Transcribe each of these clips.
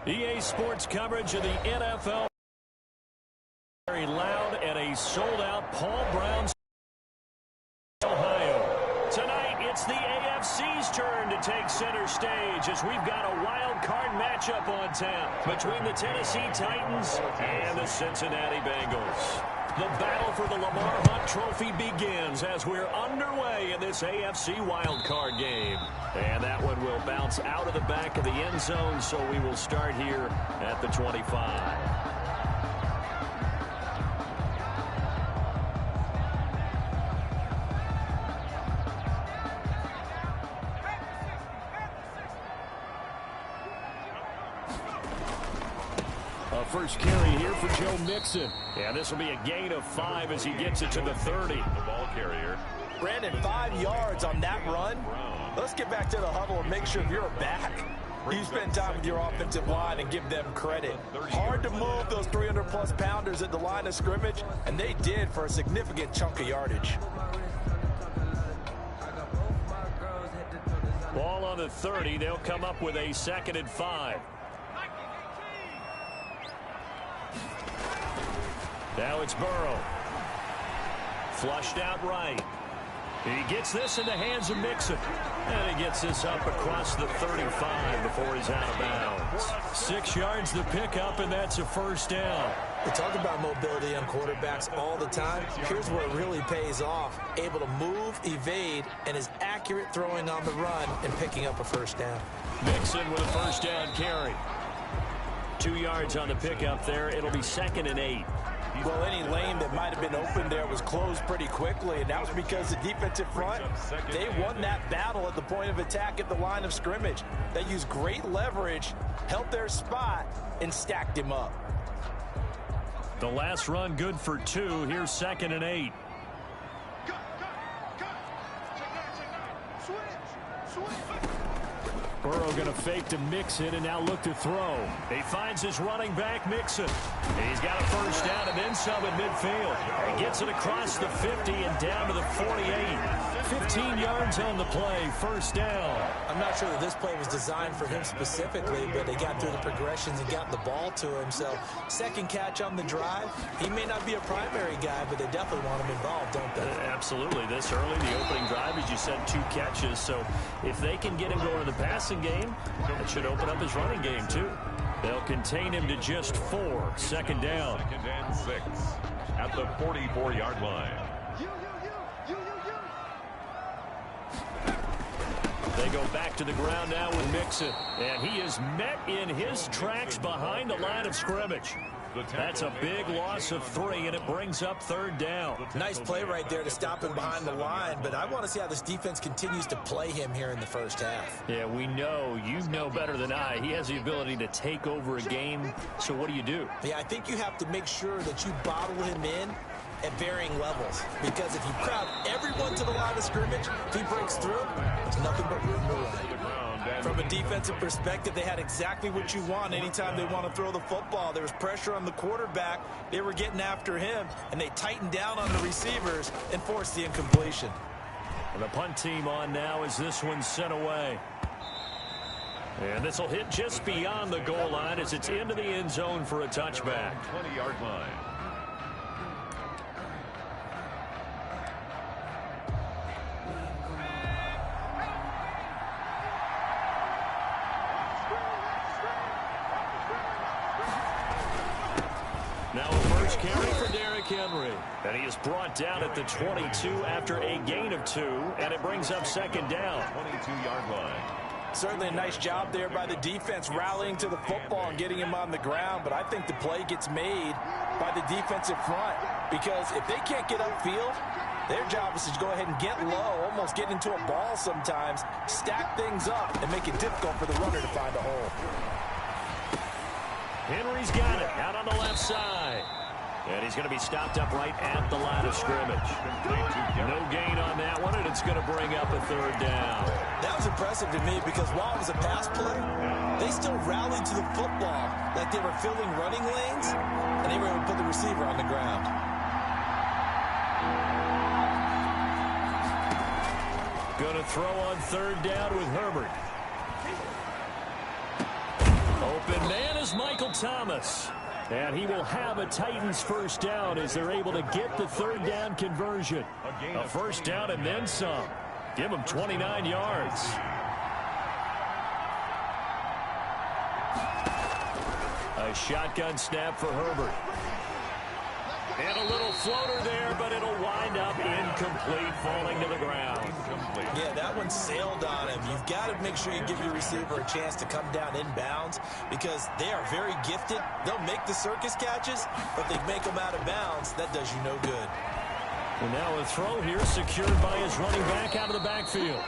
EA Sports coverage of the NFL. Very loud at a sold-out Paul Brown, Ohio. Tonight, it's the AFC's turn to take center stage as we've got a wild card matchup on tap between the Tennessee Titans and the Cincinnati Bengals. The battle for the Lamar Hunt Trophy begins as we're underway in this AFC wildcard game. And that one will bounce out of the back of the end zone, so we will start here at the 25. First carry here for Joe Mixon. Yeah, this will be a gain of 5 as he gets it to the 30. The ball carrier. Brandon, 5 yards on that run. Let's get back to the huddle and make sure you're back. You spend time with your offensive line and give them credit. Hard to move those 300-plus pounders at the line of scrimmage, and they did for a significant chunk of yardage. Ball on the 30. They'll come up with a 2nd and 5. Now it's Burrow. Flushed out right. He gets this in the hands of Mixon. And he gets this up across the 35 before he's out of bounds. 6 yards the pickup, and that's a first down. We talk about mobility on quarterbacks all the time. Here's where it really pays off. Able to move, evade, and is accurate throwing on the run and picking up a first down. Mixon with a first down carry. 2 yards on the pickup there. It'll be 2nd and 8. Well, any lane that might have been open there was closed pretty quickly, and that was because the defensive front, they won that battle at the point of attack at the line of scrimmage. They used great leverage, held their spot, and stacked him up. The last run good for 2. Here's 2nd and 8. Burrow going to fake to Mixon and now look to throw. He finds his running back, Mixon. He's got a first down and then some at midfield. He gets it across the 50 and down to the 48. 15 yards on the play, first down. I'm not sure that this play was designed for him specifically, but they got through the progressions and got the ball to him. So, second catch on the drive. He may not be a primary guy, but they definitely want him involved, don't they? Absolutely. This early, the opening drive, as you said, 2 catches. So, if they can get him going in the passing game, it should open up his running game, too. They'll contain him to just 4. 2nd down. 2nd and 6 at the 44-yard line. They go back to the ground now with Mixon. And he is met in his tracks behind the line of scrimmage. That's a big loss of 3, and it brings up 3rd down. Nice play right there to stop him behind the line, but I want to see how this defense continues to play him here in the first half. Yeah, we know. You know better than I. He has the ability to take over a game, so what do? Yeah, I think you have to make sure that you bottle him in at varying levels, because if you crowd everyone to the line of scrimmage, if he breaks through, there's nothing but room to run. From a defensive perspective, they had exactly what you want anytime they want to throw the football. There was pressure on the quarterback. They were getting after him, and they tightened down on the receivers and forced the incompletion. And the punt team on now as this one's sent away. And this will hit just beyond the goal line as it's into the end zone for a touchback. 20-yard line. Now a first carry for Derrick Henry. And he is brought down at the 22 after a gain of 2, and it brings up 2nd down. 22-yard line. Certainly a nice job there by the defense rallying to the football and getting him on the ground, but I think the play gets made by the defensive front, because if they can't get upfield, their job is to go ahead and get low, almost get into a ball sometimes, stack things up, and make it difficult for the runner to find a hole. Henry's got it out on the left side. And he's going to be stopped up right at the line of scrimmage. No gain on that one, and it's going to bring up a 3rd down. That was impressive to me because while it was a pass play, they still rallied to the football like they were filling running lanes, and they were able to put the receiver on the ground. Going to throw on 3rd down with Herbert. Open man is is Michael Thomas. And he will have a Titans first down as they're able to get the third down conversion. A first down and then some. Give him 29 yards. A shotgun snap for Herbert. And a little floater there, but it'll wind up incomplete, falling to the ground. Yeah, that one sailed on him. You've got to make sure you give your receiver a chance to come down inbounds because they are very gifted. They'll make the circus catches, but they make them out of bounds. That does you no good. And now a throw here secured by his running back out of the backfield.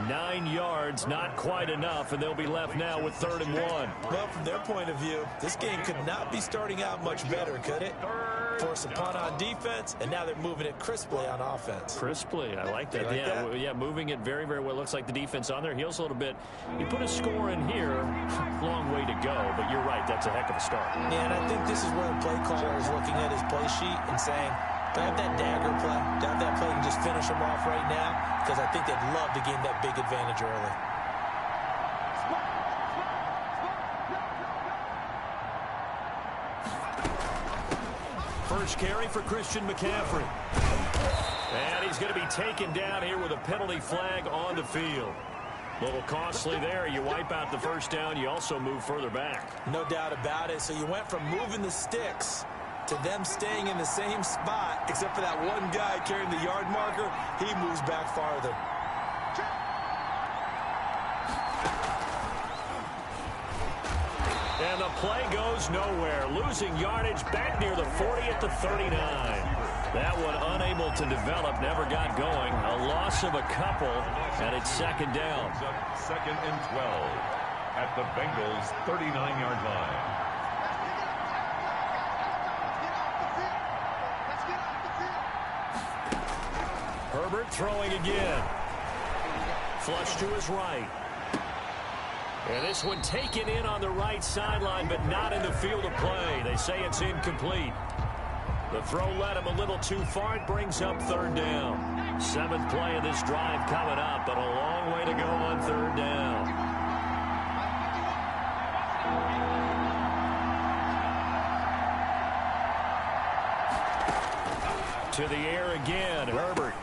9 yards, not quite enough, and they'll be left now with 3rd and 1. Well, from their point of view, this game could not be starting out much better, could it? Force a punt on defense, and now they're moving it crisply on offense. Crisply, I like that. Like that? Yeah, moving it very, very well. Looks like the defense on their heels a little bit. You put a score in here, long way to go, but you're right, that's a heck of a start. Yeah, and I think this is where the play caller is looking at his play sheet and saying, do I have that dagger play? Do I have that play and just finish them off right now? Because I think they'd love to gain that big advantage early. First carry for Christian McCaffrey. And he's going to be taken down here with a penalty flag on the field. A little costly there. You wipe out the first down. You also move further back. No doubt about it. So you went from moving the sticks to them staying in the same spot, except for that one guy carrying the yard marker. He moves back farther. And the play goes nowhere. Losing yardage back near the 40 at the 39. That one unable to develop, never got going. A loss of a couple, and it's 2nd down. 2nd and 12 at the Bengals' 39-yard line. Herbert throwing again. Flush to his right. And this one taken in on the right sideline, but not in the field of play. They say it's incomplete. The throw led him a little too far. It brings up 3rd down. 7th play of this drive coming up, but a long way to go on 3rd down. To the air again, Herbert.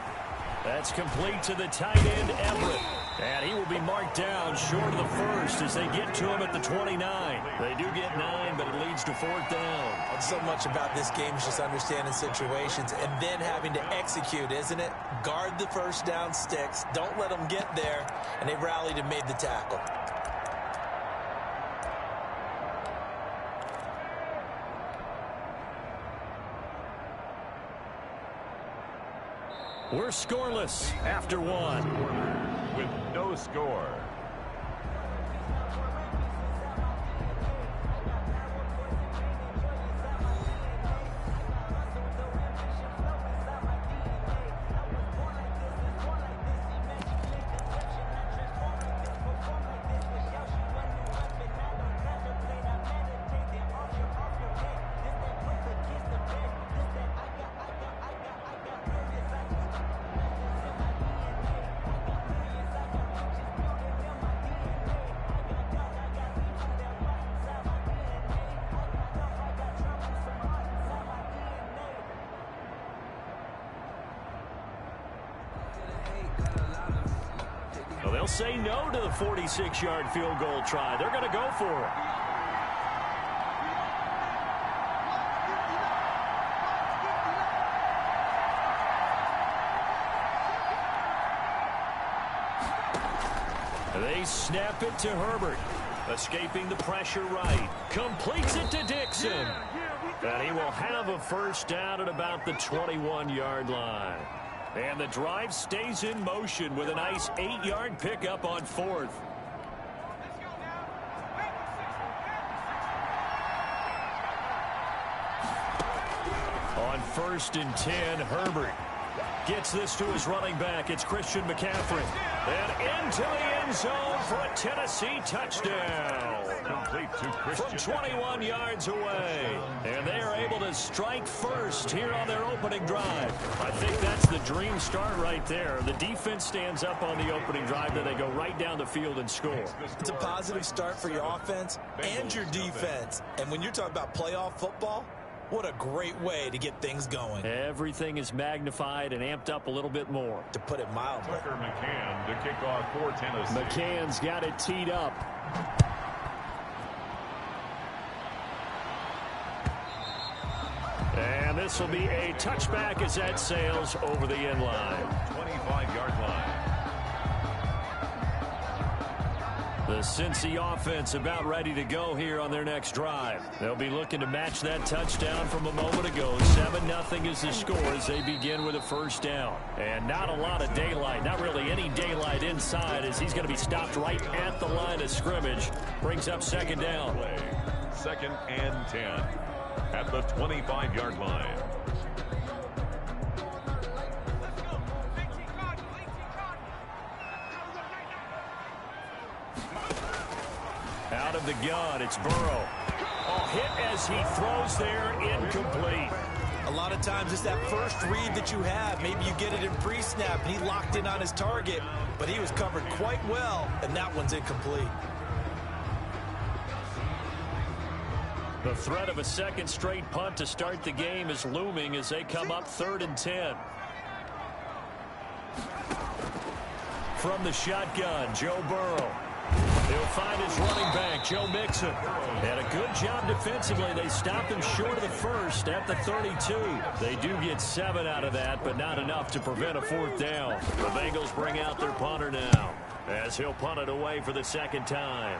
That's complete to the tight end, Everett. And he will be marked down short of the first as they get to him at the 29. They do get 9, but it leads to 4th down. So much about this game is just understanding situations and then having to execute, isn't it? Guard the first down sticks. Don't let them get there. And they rallied and made the tackle. We're scoreless after 1. With no score. They'll say no to the 46-yard field goal try. They're going to go for it. They snap it to Herbert. Escaping the pressure right. Completes it to Dixon. And he will have a first down at about the 21-yard line. And the drive stays in motion with a nice 8-yard pickup on 4th. On 1st and 10, Herbert. Gets this to his running back. It's Christian McCaffrey. And into the end zone for a Tennessee touchdown. Complete to Christian From 21 yards away. And they are able to strike first here on their opening drive. I think that's the dream start right there. The defense stands up on the opening drive, then they go right down the field and score. It's a positive start for your offense and your defense. And when you're talking about playoff football, what a great way to get things going. Everything is magnified and amped up a little bit more. To put it mildly. Tucker McCann to kick off for Tennessee. McCann's got it teed up. And this will be a touchback as that sails over the end line. 25-yard line. The Cincy offense about ready to go here on their next drive. They'll be looking to match that touchdown from a moment ago. 7-0 is the score as they begin with a first down. And not a lot of daylight, not really any daylight inside, as he's going to be stopped right at the line of scrimmage. Brings up second down. 2nd and 10 at the 25-yard line. Out of the gun, it's Burrow. Oh, hit as he throws there, incomplete. A lot of times it's that first read that you have. Maybe you get it in pre-snap, and he locked in on his target, but he was covered quite well, and that one's incomplete. The threat of a second straight punt to start the game is looming as they come up 3rd and 10. From the shotgun, Joe Burrow. He'll find his running back, Joe Mixon. And a good job defensively. They stopped him short of the first at the 32. They do get 7 out of that, but not enough to prevent a 4th down. The Bengals bring out their punter now as he'll punt it away for the second time.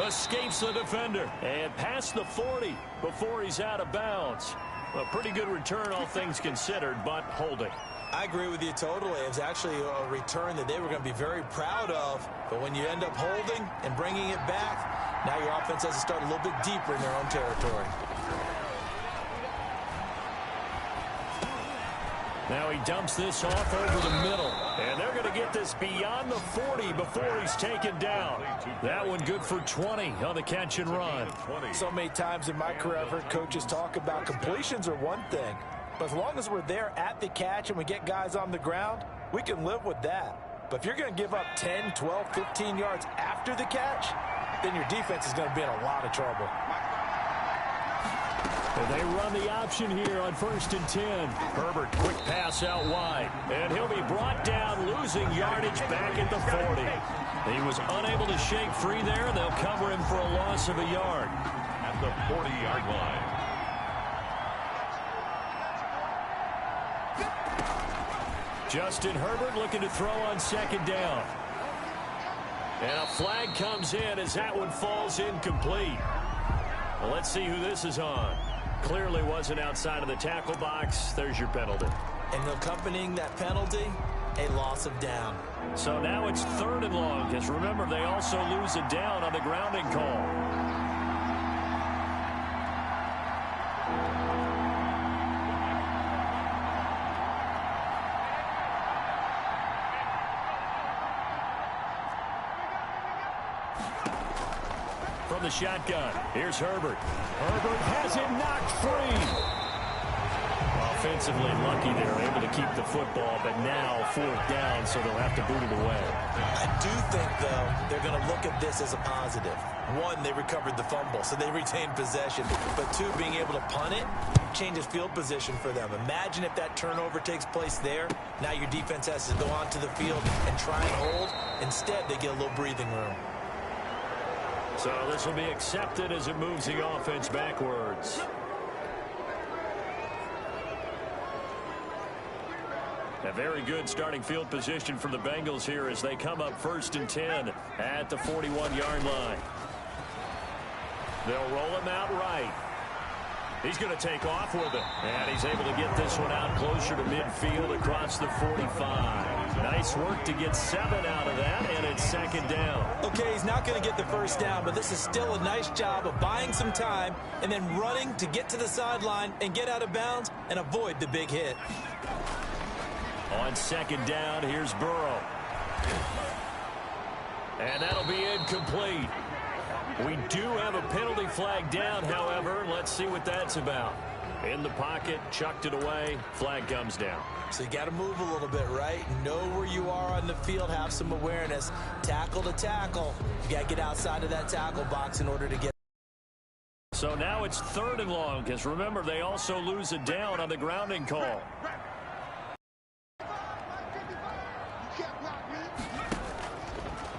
Escapes the defender and past the 40 before he's out of bounds. A pretty good return, all things considered, but holding. I agree with you totally. It was actually a return that they were going to be very proud of. But when you end up holding and bringing it back, now your offense has to start a little bit deeper in their own territory. Now he dumps this off over the middle. And they're going to get this beyond the 40 before he's taken down. That one good for 20 on the catch and run. So many times in my career I've heard coaches talk about completions are one thing. But as long as we're there at the catch and we get guys on the ground, we can live with that. But if you're going to give up 10, 12, 15 yards after the catch, then your defense is going to be in a lot of trouble. And they run the option here on 1st and 10. Herbert, quick pass out wide. And he'll be brought down, losing yardage back at the 40. He was unable to shake free there, and they'll cover him for a loss of a yard. At the 40-yard line. Justin Herbert looking to throw on second down. And a flag comes in as that one falls incomplete. Well, let's see who this is on. Clearly wasn't outside of the tackle box. There's your penalty. And accompanying that penalty, a loss of down. So now it's 3rd and long, because remember, they also lose a down on the grounding call. From the shotgun, here's Herbert. Herbert has it knocked free. Offensively lucky they're able to keep the football, but now 4th down, so they'll have to boot it away. I do think, though, they're going to look at this as a positive. 1, they recovered the fumble, so they retained possession. But 2, being able to punt it changes field position for them. Imagine if that turnover takes place there. Now your defense has to go onto the field and try and hold. Instead, they get a little breathing room. So this will be accepted as it moves the offense backwards. A very good starting field position for the Bengals here as they come up 1st and 10 at the 41-yard line. They'll roll him out right. He's going to take off with it. And he's able to get this one out closer to midfield across the 45. Nice work to get 7 out of that, and it's second down. Okay, he's not going to get the first down, but this is still a nice job of buying some time and then running to get to the sideline and get out of bounds and avoid the big hit. On second down, here's Burrow. And that'll be incomplete. We do have a penalty flag down, however. Let's see what that's about. In the pocket, chucked it away, flag comes down. So you got to move a little bit, right? Know where you are on the field, have some awareness. Tackle to tackle. You got to get outside of that tackle box in order to get. So now it's 3rd and long, because remember, they also lose a down on the grounding call.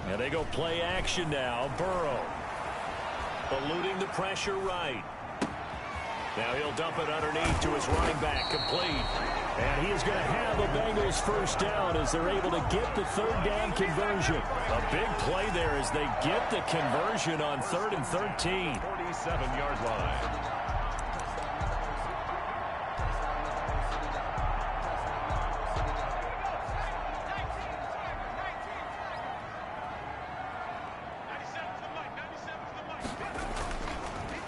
And they go play action now. Burrow eluding the pressure right. Now he'll dump it underneath to his running back, complete. And he is going to have a Bengals first down as they're able to get the 3rd down conversion. A big play there as they get the conversion on 3rd and 13. 47-yard line.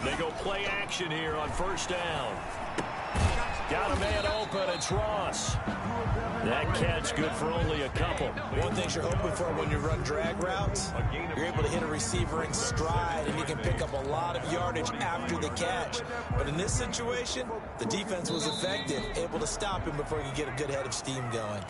They go play action here on first down. Got a man open. It's Ross. That catch good for only a couple. One thing you're hoping for when you run drag routes, you're able to hit a receiver in stride, and you can pick up a lot of yardage after the catch. But in this situation, the defense was effective, able to stop him before he could get a good head of steam going.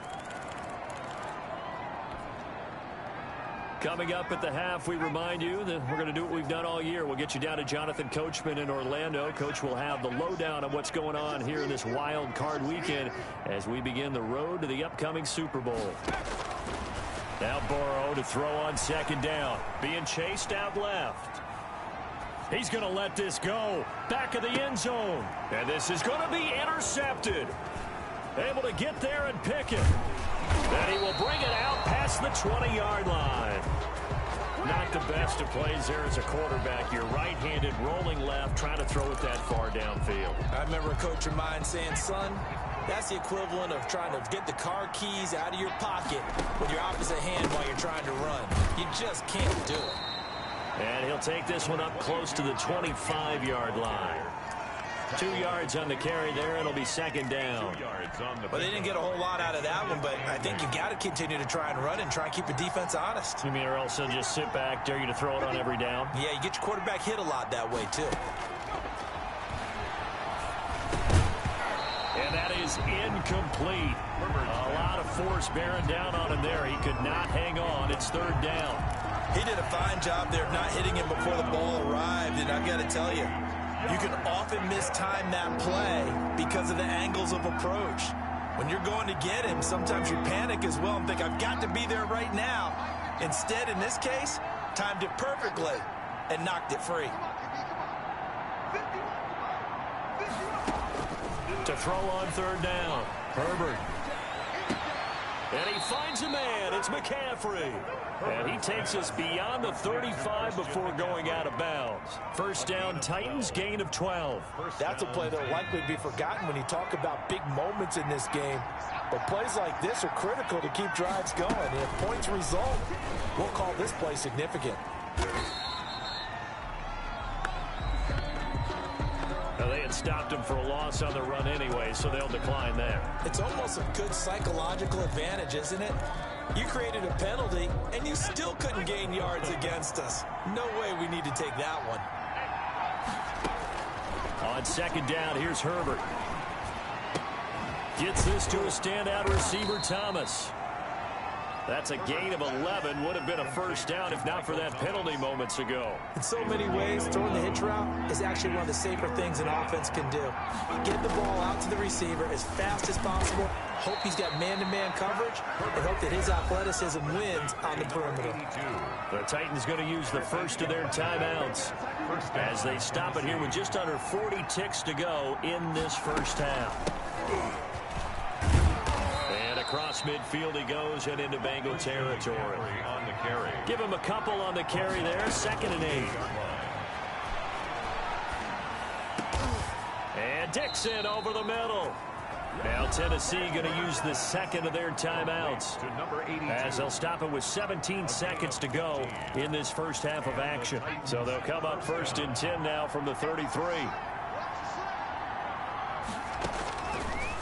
Coming up at the half, we remind you that we're going to do what we've done all year. We'll get you down to Jonathan Coachman in Orlando. Coach will have the lowdown on what's going on here in this wild card weekend as we begin the road to the upcoming Super Bowl. Now Burrow to throw on second down. Being chased out left. He's going to let this go. Back of the end zone. And this is going to be intercepted. Able to get there and pick it. Then he will bring it out past the 20-yard line. Not the best of plays there as a quarterback. You're right-handed, rolling left, trying to throw it that far downfield. I remember a coach of mine saying, son, that's the equivalent of trying to get the car keys out of your pocket with your opposite hand while you're trying to run. You just can't do it. And he'll take this one up close to the 25-yard line. 2 yards on the carry there. It'll be second down. Well, they didn't get a whole lot out of that one, but I think you got to continue to try and run and try and keep the defense honest. You mean or else they'll just sit back, dare you to throw it on every down? Yeah, you get your quarterback hit a lot that way, too. And that is incomplete. A lot of force bearing down on him there. He could not hang on. It's 3rd down. He did a fine job there of not hitting him before the ball arrived, and I've got to tell you, you can often mistime that play because of the angles of approach. When you're going to get him, sometimes you panic as well and think, I've got to be there right now. Instead, in this case, timed it perfectly and knocked it free. To throw on 3rd down, Herbert. And he finds a man. It's McCaffrey. And he takes us beyond the 35 before going out of bounds. First down, Titans, gain of 12. That's a play that will likely be forgotten when you talk about big moments in this game. But plays like this are critical to keep drives going. And if points result, we'll call this play significant. Now, they had stopped him for a loss on the run anyway, so they'll decline that. It's almost a good psychological advantage, isn't it? You created a penalty, and you still couldn't gain yards against us. No way we need to take that one. On second down, here's Herbert. Gets this to a standout receiver, Thomas. That's a gain of 11. Would have been a first down if not for that penalty moments ago. In so many ways, throwing the hitch route is actually one of the safer things an offense can do. Get the ball out to the receiver as fast as possible. Hope he's got man-to-man coverage, and hope that his athleticism wins on the perimeter. The Titans going to use the first of their timeouts as they stop it here with just under 40 ticks to go in this first half. And across midfield he goes and into Bengal territory. Give him a couple on the carry there. 2nd and 8. And Dixon over the middle. Now Tennessee going to use the second of their timeouts as they'll stop it with 17 seconds to go in this first half of action. So they'll come up 1st and 10 now from the 33.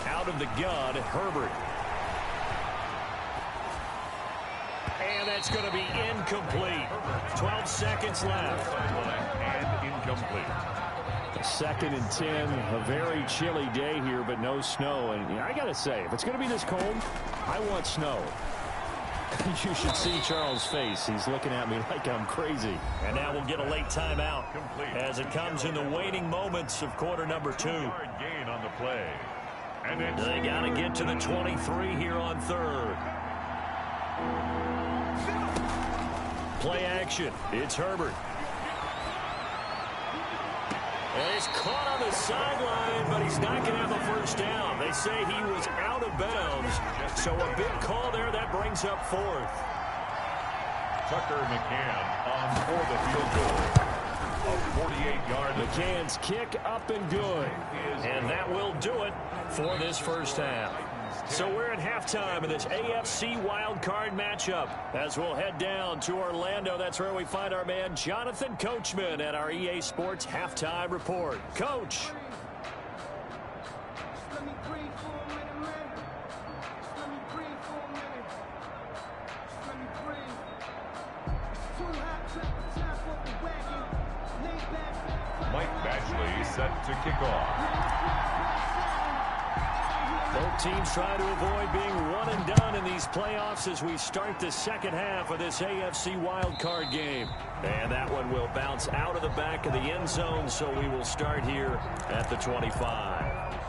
Out of the gun, Herbert. And that's going to be incomplete. 12 seconds left. And incomplete. 2nd and 10, a very chilly day here, but no snow. And I got to say, if it's going to be this cold, I want snow. You should see Charles' face. He's looking at me like I'm crazy. And now we'll get a late timeout as it comes in the waning moments of quarter number 2. Gain on the play. And they got to get to the 23 here on 3rd. Play action. It's Herbert. And he's caught on the sideline, but he's not going to have a first down. They say he was out of bounds. So a big call there. That brings up 4th. Tucker McCann on for the field goal. A 48-yard. McCann's kick up and good. And that will do it for this first half. So we're at halftime in this AFC wildcard matchup as we'll head down to Orlando. That's where we find our man Jonathan Coachman at our EA Sports Halftime Report. Coach. Mike Badgley set to kick off. Both teams try to avoid being one and done in these playoffs as we start the second half of this AFC wildcard game. And that one will bounce out of the back of the end zone, so we will start here at the 25.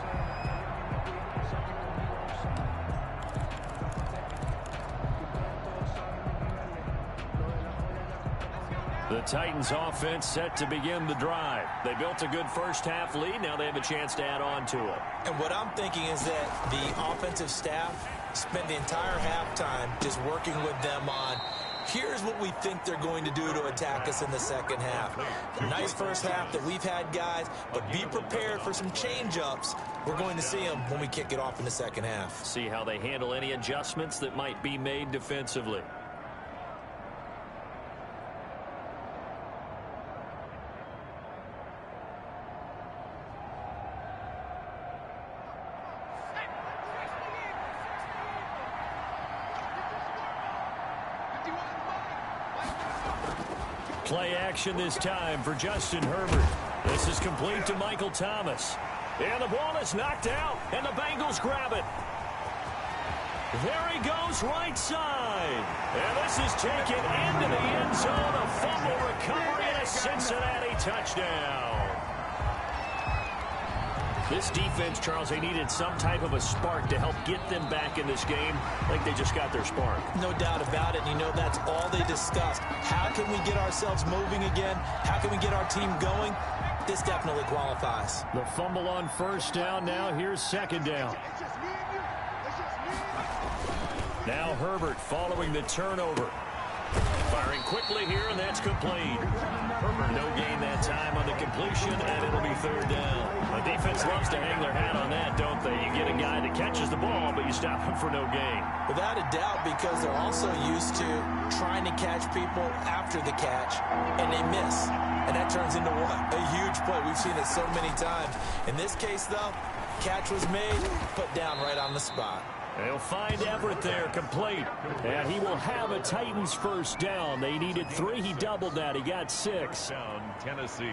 The Titans offense set to begin the drive. They built a good first half lead. Now they have a chance to add on to it. And what I'm thinking is that the offensive staff spent the entire halftime just working with them on, here's what we think they're going to do to attack us in the second half. A nice first half that we've had, guys, but be prepared for some change-ups. We're going to see them when we kick it off in the second half. See how they handle any adjustments that might be made defensively. Play action this time for Justin Herbert. This is complete to Michael Thomas. And the ball is knocked out, and the Bengals grab it. There he goes, right side. And this is taken into the end zone. A fumble recovery and a Cincinnati touchdown. This defense, Charles, they needed some type of a spark to help get them back in this game. Like they just got their spark. No doubt about it. And you know, that's all they discussed. How can we get ourselves moving again? How can we get our team going? This definitely qualifies. The fumble on first down. Now here's second down. Now Herbert following the turnover. Firing quickly here, and that's complete. Herbert no gain that time on the completion, and it'll be third down. The defense loves to hang their hat on that, don't they? You get a guy that catches the ball, but you stop him for no gain. Without a doubt, because they're also used to trying to catch people after the catch, and they miss. And that turns into what? A huge play. We've seen it so many times. In this case, though, catch was made, put down right on the spot. They'll find Everett there, complete. And he will have a Titans first down. They needed 3. He doubled that. He got 6. Down Tennessee.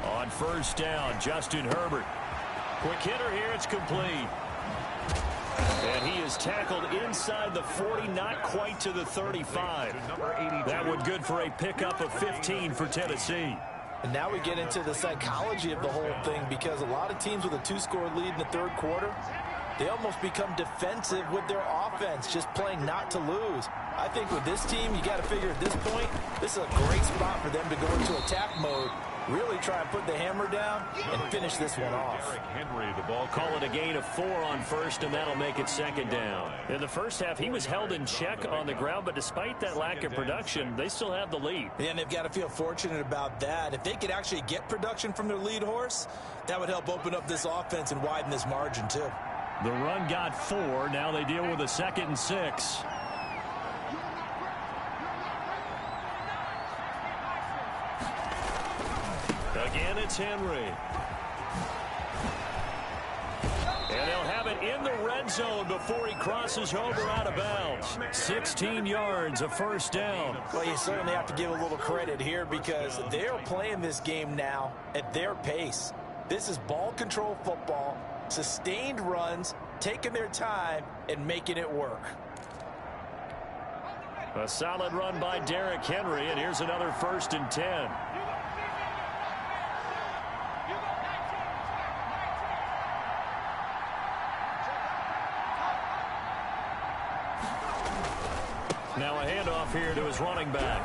On first down, Justin Herbert. Quick hitter here. It's complete. And he is tackled inside the 40, not quite to the 35. That would good for a pickup of 15 for Tennessee. And now we get into the psychology of the whole thing, because a lot of teams with a 2-score lead in the third quarter, they almost become defensive with their offense, just playing not to lose. I think with this team, you got to figure at this point, this is a great spot for them to go into attack mode really try and put the hammer down and finish this one off. Henry, the ball. Call it a gain of 4 on first, and that'll make it second down. In the first half, he was held in check on the ground, but despite that lack of production, they still have the lead. Yeah, and they've got to feel fortunate about that. If they could actually get production from their lead horse, that would help open up this offense and widen this margin, too. The run got 4. Now they deal with a 2nd and 6. Again, it's Henry. And they'll have it in the red zone before he crosses over out of bounds. 16 yards, a first down. Well, you certainly have to give a little credit here because they're playing this game now at their pace. This is ball control football, sustained runs, taking their time and making it work. A solid run by Derrick Henry, and here's another 1st and 10. Now a handoff here to his running back.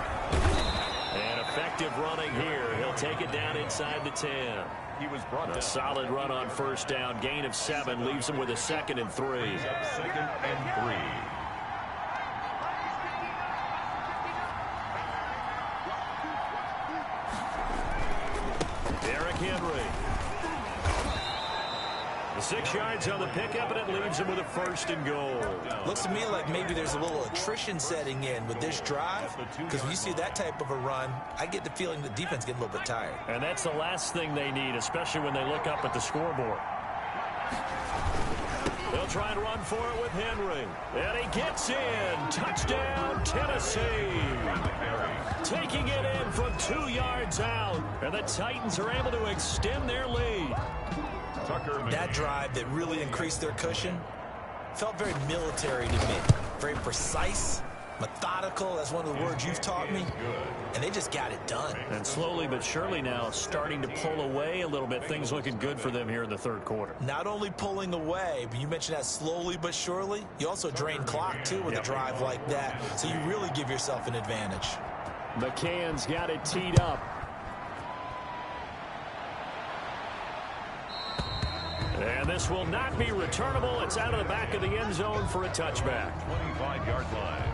And effective running here. He'll take it down inside the 10. He was brought down. A solid run on first down. Gain of 7 leaves him with a 2nd and 3. 2nd and 3. Derrick Henry. The 6 yards on the pickup, and it leaves him with a 1st and goal. Looks to me like maybe there's a little attrition setting in with this drive, because when you see that type of a run, I get the feeling the defense getting a little bit tired. And that's the last thing they need, especially when they look up at the scoreboard. They'll try and run for it with Henry. And he gets in. Touchdown, Tennessee. Taking it in from 2 yards out. And the Titans are able to extend their lead. That drive that really increased their cushion felt very military to me. Very precise, methodical. That's one of the words you've taught me. And they just got it done. And slowly but surely now starting to pull away a little bit. Things looking good for them here in the 3rd quarter. Not only pulling away, but you mentioned that slowly but surely. You also drain clock, too, with a drive like that. So you really give yourself an advantage. McCann's got it teed up. And this will not be returnable. It's out of the back of the end zone for a touchback. 25-yard line.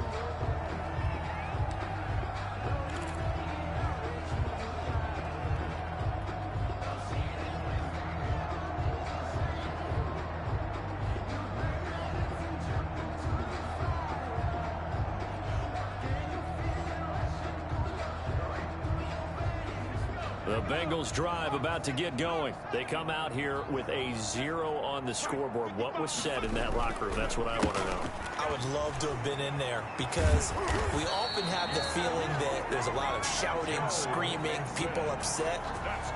The Bengals drive about to get going. They come out here with a 0 on the scoreboard. What was said in that locker room? That's what I want to know. I would love to have been in there because we often have the feeling that there's a lot of shouting, screaming, people upset.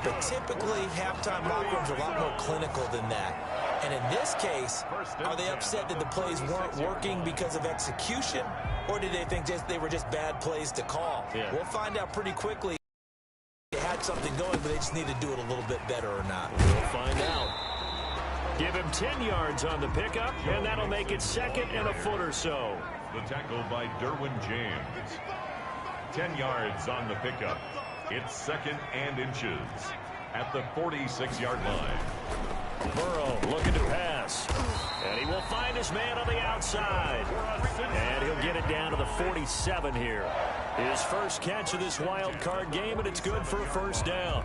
But typically, halftime locker rooms are a lot more clinical than that. And in this case, are they upset that the plays weren't working because of execution? Or did they think they were just bad plays to call? Yeah. We'll find out pretty quickly. They had something going, but they just need to do it a little bit better or not. We'll find out. Give him 10 yards on the pickup, and that'll make it 2nd and a foot or so. The tackle by Derwin James. 10 yards on the pickup. It's 2nd and inches at the 46-yard line. Burrow looking to pass. And he will find his man on the outside. And he'll get it down to the 47 here. His first catch of this wild card game, and it's good for a 1st down.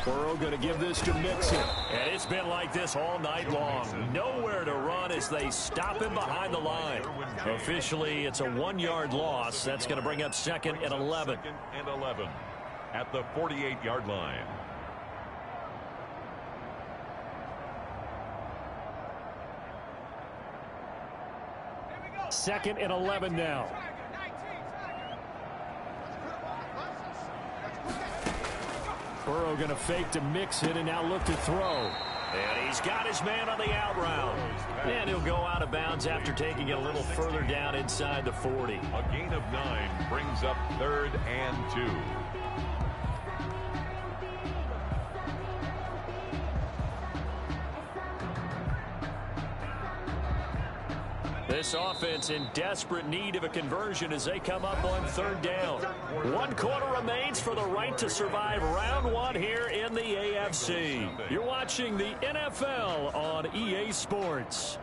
Burrow going to give this to Mixon. And it's been like this all night long. Nowhere to run as they stop him behind the line. Officially, it's a 1-yard loss. That's going to bring up 2nd and 11. 2nd and 11 at the 48-yard line. Second and 11 now. Burrow going to fake to Mixon and now look to throw. And he's got his man on the out route. And he'll go out of bounds after taking it a little further down inside the 40. A gain of 9 brings up 3rd and 2. This offense in desperate need of a conversion as they come up on 3rd down. 1 quarter remains for the right to survive round 1 here in the AFC. You're watching the NFL on EA Sports.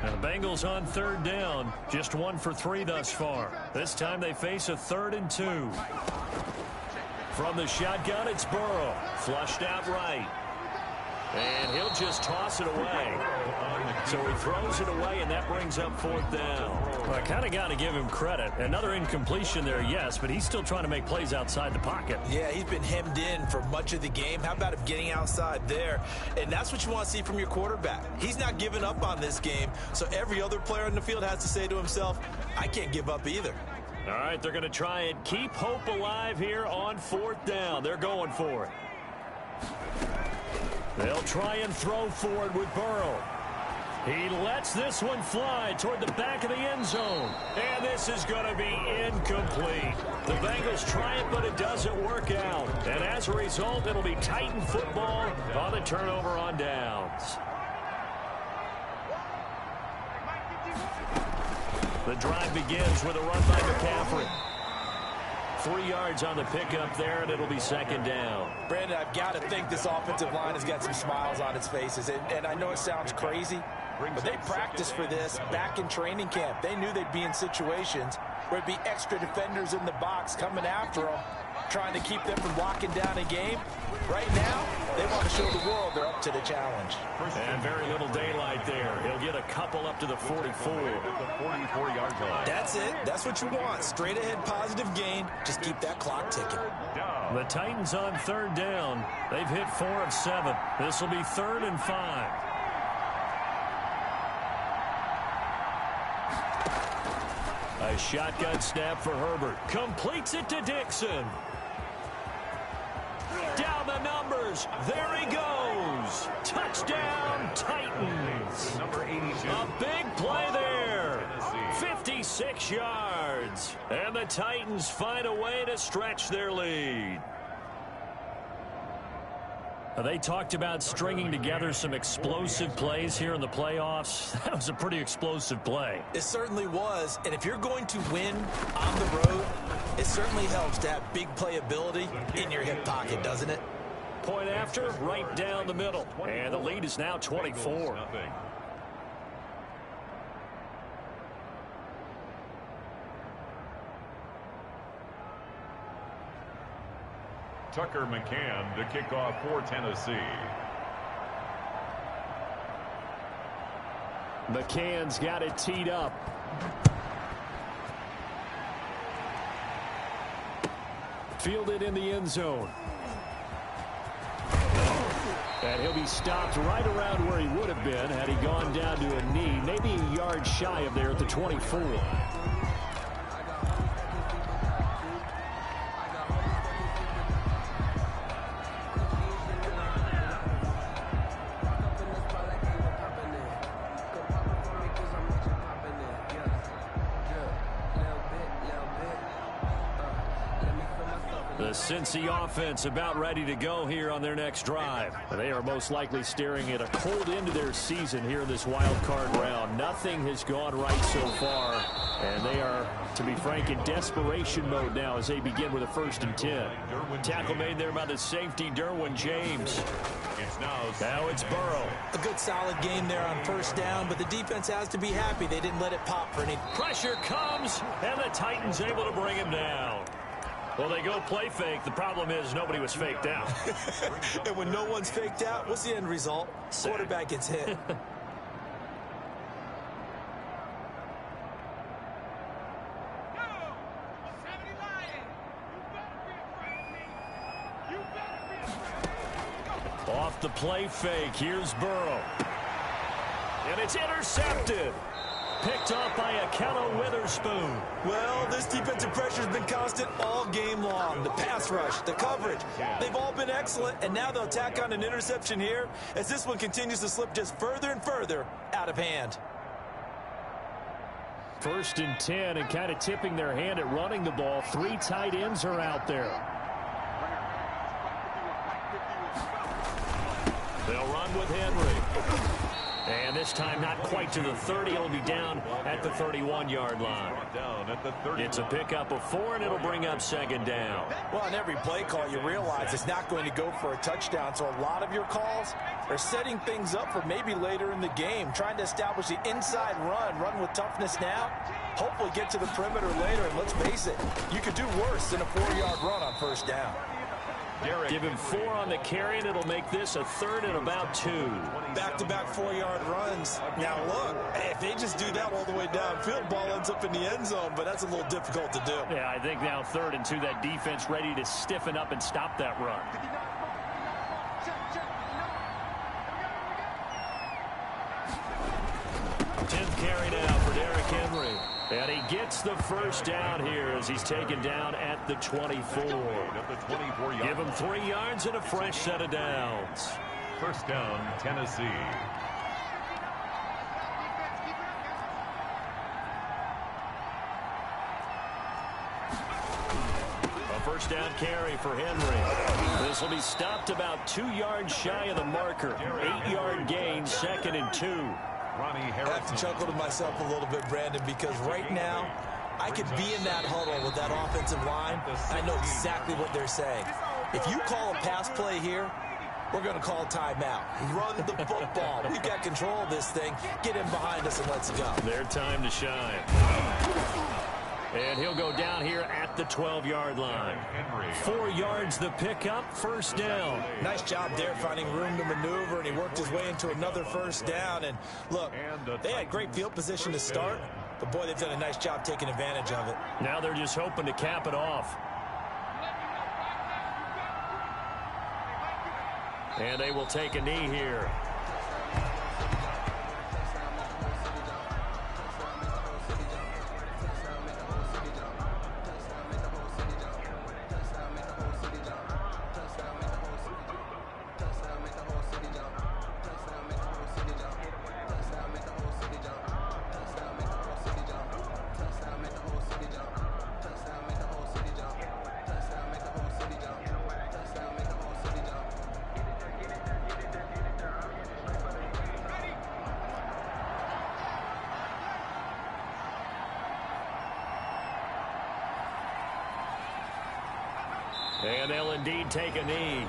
And the Bengals on 3rd down, just 1 for 3 thus far. This time they face a 3rd and 2. From the shotgun, it's Burrow. Flushed out right. And he'll just toss it away. So he throws it away, and that brings up 4th down. Well, I kind of got to give him credit. Another incompletion there, yes, but he's still trying to make plays outside the pocket. Yeah, he's been hemmed in for much of the game. How about him getting outside there? And that's what you want to see from your quarterback. He's not giving up on this game, so every other player on the field has to say to himself, I can't give up either. All right, they're going to try and keep hope alive here on 4th down. They're going for it. They'll try and throw forward with Burrow. He lets this one fly toward the back of the end zone. And this is going to be incomplete. The Bengals try it, but it doesn't work out. And as a result, it'll be Titan football on the turnover on downs. The drive begins with a run by McCaffrey. 3 yards on the pickup there, and it'll be 2nd down. Brandon, I've got to think this offensive line has got some smiles on its faces. And I know it sounds crazy, but they practiced for this back in training camp. They knew they'd be in situations where it'd be extra defenders in the box coming after them, trying to keep them from locking down a game. Right now, they want to show the world they're up to the challenge. And very little daylight there. He'll get a couple up to the 44. The 44-yard line. That's it. That's what you want. Straight ahead positive gain. Just keep that clock ticking. The Titans on 3rd down. They've hit 4 of 7. This will be 3rd and 5. A shotgun snap for Herbert. Completes it to Dixon. Down the numbers. There he goes. Touchdown, Titans. Number 82. A big play there. 56 yards. And the Titans find a way to stretch their lead. They talked about stringing together some explosive plays here in the playoffs. That was a pretty explosive play. It certainly was. And if you're going to win on the road, it certainly helps to have big playability in your hip pocket, doesn't it? Point after, right down the middle. And the lead is now 24. Tucker McCann to kick off for Tennessee. McCann's got it teed up. Fielded in the end zone. And he'll be stopped right around where he would have been had he gone down to a knee, maybe a yard shy of there at the 24. The Cincy offense about ready to go here on their next drive. They are most likely staring at a cold end to their season here in this wild card round. Nothing has gone right so far, and they are, to be frank, in desperation mode now as they begin with a 1st and 10. Tackle made there by the safety, Derwin James. Now it's Burrow. A good solid game there on 1st down, but the defense has to be happy they didn't let it pop for any. Pressure comes, and the Titans able to bring him down. Well, they go play fake. The problem is nobody was faked out. And when no one's faked out, what's the end result? Quarterback gets hit. Off the play fake, here's Burrow. And it's intercepted. Picked off by Akello Witherspoon. Well, this defensive pressure has been constant all game long. The pass rush, the coverage, they've all been excellent, and now they'll tack on an interception here as this one continues to slip just further and further out of hand. 1st and 10, and kind of tipping their hand at running the ball. 3 tight ends are out there. They'll run with Henry. And this time not quite to the 30. It'll be down at the 31-yard line. It's a pickup of 4, and it'll bring up 2nd down. Well, on every play call, you realize it's not going to go for a touchdown. So a lot of your calls are setting things up for maybe later in the game, trying to establish the inside run with toughness now, hopefully get to the perimeter later. And let's face it, you could do worse than a 4-yard run on 1st down. Give him 4 on the carry, and it'll make this a 3rd and about 2. Back-to-back 4-yard runs. Now, look, if they just do that all the way downfield, ball ends up in the end zone, but that's a little difficult to do. Yeah, I think now 3rd and 2, that defense ready to stiffen up and stop that run. Carry now for Derrick Henry. And he gets the 1st down here as he's taken down at the 24. Give him 3 yards and a fresh set of downs. 1st down, Tennessee. A 1st down carry for Henry. This will be stopped about 2 yards shy of the marker. 8-yard gain, 2nd and 2. I have to chuckle to myself a little bit, Brandon, because right now I could be in that huddle with that offensive line. I know exactly what they're saying. If you call a pass play here, we're going to call a timeout. Run the football. We've got control of this thing. Get in behind us and let's go. Their time to shine. And he'll go down here at the 12-yard line. 4 yards the pickup, 1st down. Nice job there finding room to maneuver, and he worked his way into another 1st down. And look, they had great field position to start, but boy, they've done a nice job taking advantage of it. Now they're just hoping to cap it off. And they will take a knee here. And they'll indeed take a knee.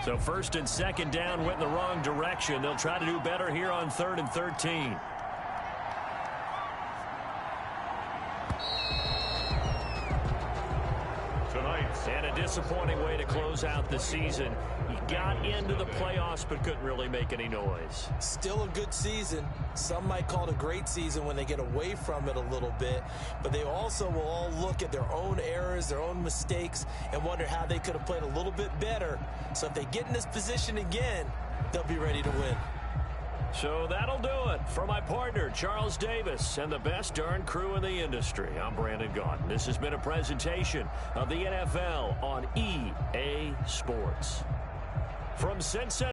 So 1st and 2nd down went in the wrong direction. They'll try to do better here on 3rd and 13. And a disappointing way to close out the season. He got into the playoffs but couldn't really make any noise. Still a good season. Some might call it a great season when they get away from it a little bit. But they also will all look at their own errors, their own mistakes, and wonder how they could have played a little bit better. So if they get in this position again, they'll be ready to win. So that'll do it for my partner, Charles Davis, and the best darn crew in the industry. I'm Brandon Gaudin. This has been a presentation of the NFL on EA Sports. From Cincinnati.